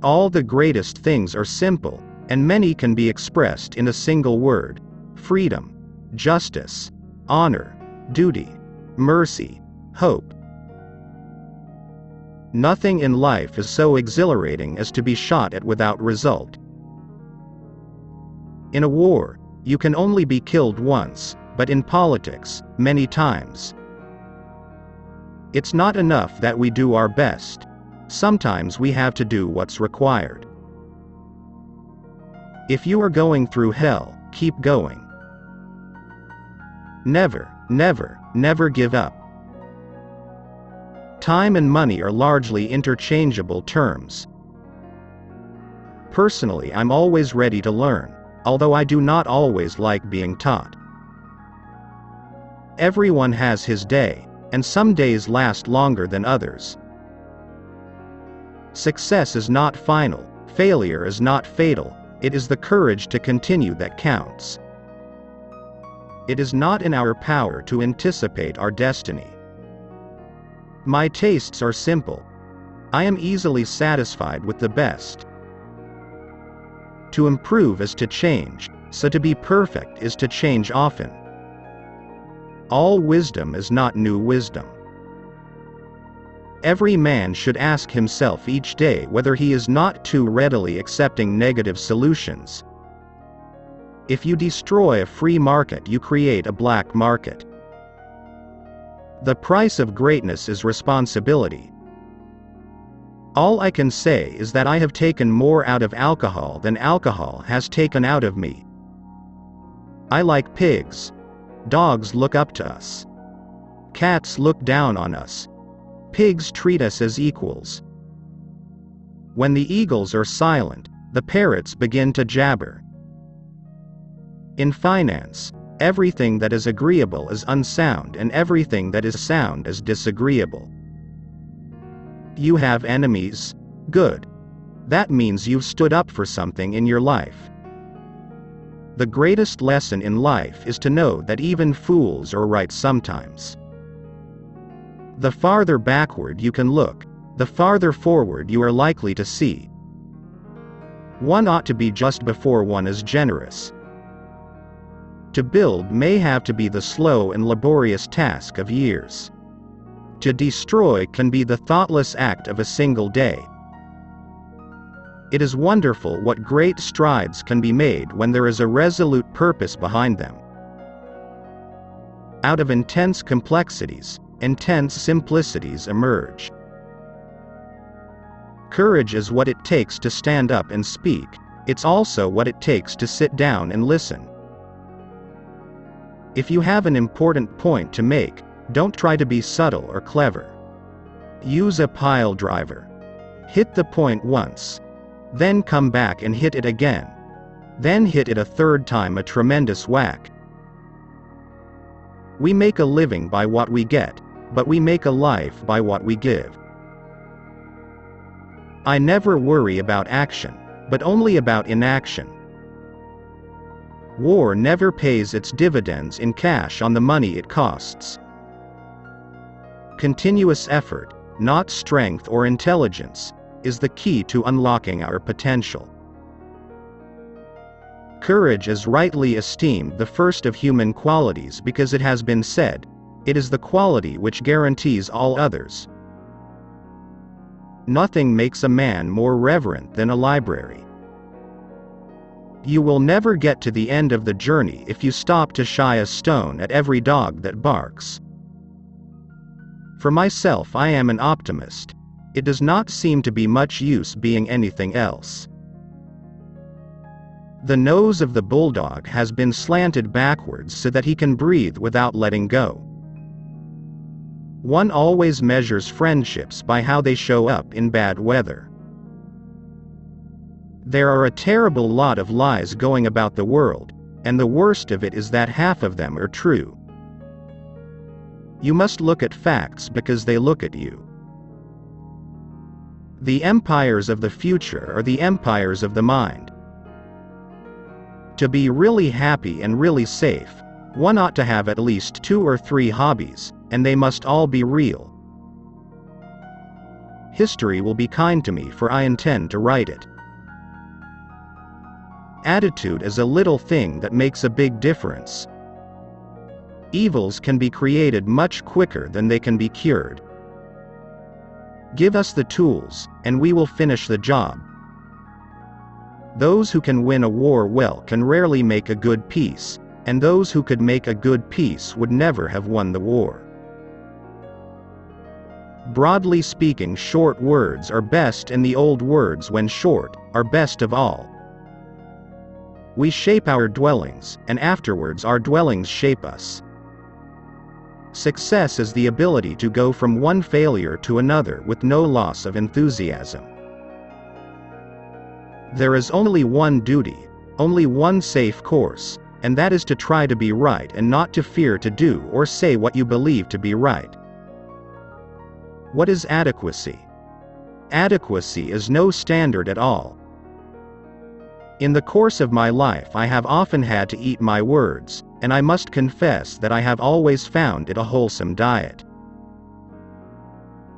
All the greatest things are simple, and many can be expressed in a single word: freedom, justice, honor, duty, mercy, hope. Nothing in life is so exhilarating as to be shot at without result. In a war, you can only be killed once, but in politics, many times. It's not enough that we do our best. Sometimes we have to do what's required. If you are going through hell, keep going. Never, never, never give up. Time and money are largely interchangeable terms. Personally, I'm always ready to learn, although I do not always like being taught. Everyone has his day, and some days last longer than others. Success is not final, failure is not fatal, it is the courage to continue that counts. It is not in our power to anticipate our destiny. My tastes are simple. I am easily satisfied with the best. To improve is to change, so to be perfect is to change often. All wisdom is not new wisdom. Every man should ask himself each day whether he is not too readily accepting negative solutions. If you destroy a free market, you create a black market. The price of greatness is responsibility. All I can say is that I have taken more out of alcohol than alcohol has taken out of me. I like pigs. Dogs look up to us. Cats look down on us. Pigs treat us as equals. When the eagles are silent, the parrots begin to jabber. In finance, everything that is agreeable is unsound and everything that is sound is disagreeable. You have enemies? Good. That means you've stood up for something in your life. The greatest lesson in life is to know that even fools are right sometimes. The farther backward you can look, the farther forward you are likely to see. One ought to be just before one is generous. To build may have to be the slow and laborious task of years. To destroy can be the thoughtless act of a single day. It is wonderful what great strides can be made when there is a resolute purpose behind them. Out of intense complexities, intense simplicities emerge. Courage is what it takes to stand up and speak, it's also what it takes to sit down and listen. If you have an important point to make, don't try to be subtle or clever. Use a pile driver. Hit the point once. Then come back and hit it again. Then hit it a third time, a tremendous whack. We make a living by what we get, but we make a life by what we give. I never worry about action, but only about inaction. War never pays its dividends in cash on the money it costs. Continuous effort, not strength or intelligence, is the key to unlocking our potential. Courage is rightly esteemed the first of human qualities because it has been said, it is the quality which guarantees all others. Nothing makes a man more reverent than a library. You will never get to the end of the journey if you stop to shy a stone at every dog that barks. For myself, I am an optimist. It does not seem to be much use being anything else. The nose of the bulldog has been slanted backwards so that he can breathe without letting go. One always measures friendships by how they show up in bad weather. There are a terrible lot of lies going about the world, and the worst of it is that half of them are true. You must look at facts because they look at you. The empires of the future are the empires of the mind. To be really happy and really safe, one ought to have at least 2 or 3 hobbies, and they must all be real. history will be kind to me, for I intend to write it. Attitude is a little thing that makes a big difference. Evils can be created much quicker than they can be cured. Give us the tools, and we will finish the job. Those who can win a war well can rarely make a good peace, and those who could make a good peace would never have won the war. Broadly speaking, short words are best, and the old words, when short, are best of all. We shape our dwellings, and afterwards our dwellings shape us. Success is the ability to go from one failure to another with no loss of enthusiasm. There is only one duty, only one safe course, and that is to try to be right and not to fear to do or say what you believe to be right. What is adequacy? Adequacy is no standard at all. In the course of my life I have often had to eat my words, and I must confess that I have always found it a wholesome diet.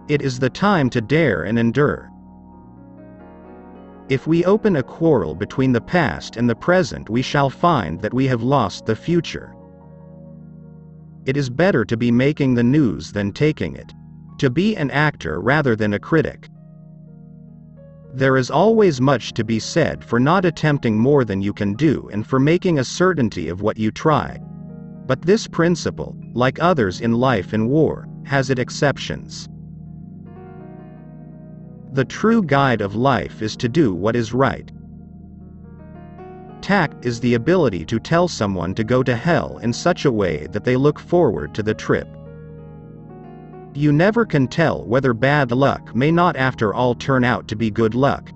It is the time to dare and endure. If we open a quarrel between the past and the present, we shall find that we have lost the future. It is better to be making the news than taking it, to be an actor rather than a critic. There is always much to be said for not attempting more than you can do and for making a certainty of what you try. But this principle, like others in life and war, has its exceptions. The true guide of life is to do what is right. Tact is the ability to tell someone to go to hell in such a way that they look forward to the trip. You never can tell whether bad luck may not after all turn out to be good luck.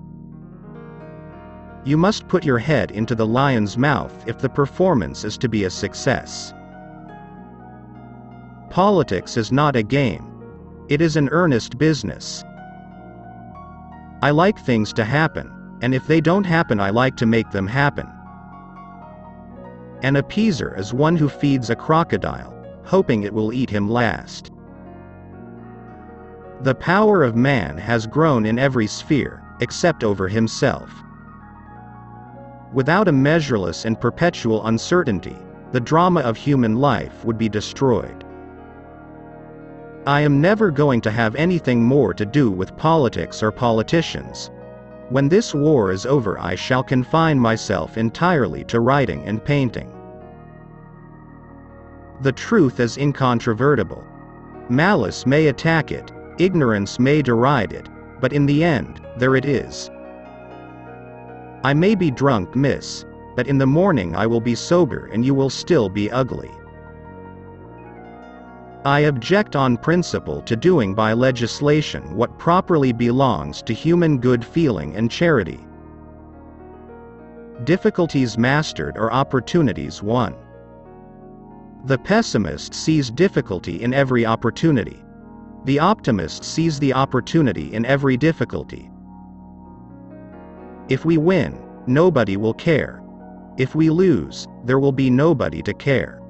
You must put your head into the lion's mouth if the performance is to be a success. Politics is not a game. It is an earnest business. I like things to happen, and if they don't happen I like to make them happen. An appeaser is one who feeds a crocodile, hoping it will eat him last. The power of man has grown in every sphere, except over himself. Without a measureless and perpetual uncertainty, the drama of human life would be destroyed. I am never going to have anything more to do with politics or politicians. When this war is over I shall confine myself entirely to writing and painting. The truth is incontrovertible. Malice may attack it, ignorance may deride it, but in the end, there it is. I may be drunk, miss, but in the morning I will be sober and you will still be ugly. I object on principle to doing by legislation what properly belongs to human good feeling and charity. Difficulties mastered are opportunities won. The pessimist sees difficulty in every opportunity. The optimist sees the opportunity in every difficulty. If we win, nobody will care. If we lose, there will be nobody to care.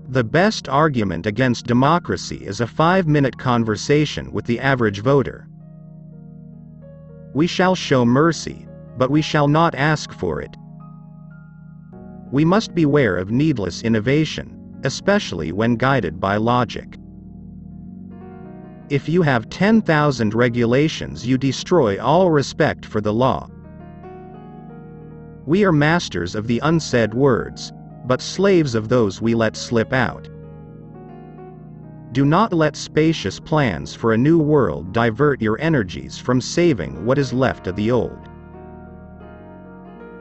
The best argument against democracy is a 5-minute conversation with the average voter. We shall show mercy, but we shall not ask for it. We must beware of needless innovation, especially when guided by logic. If you have 10,000 regulations, you destroy all respect for the law. We are masters of the unsaid words, but slaves of those we let slip out. Do not let spacious plans for a new world divert your energies from saving what is left of the old.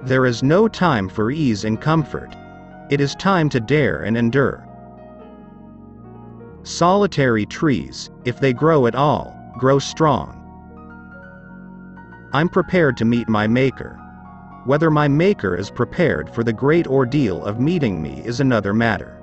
There is no time for ease and comfort. It is time to dare and endure. Solitary trees, if they grow at all, grow strong. I'm prepared to meet my Maker. Whether my Maker is prepared for the great ordeal of meeting me is another matter.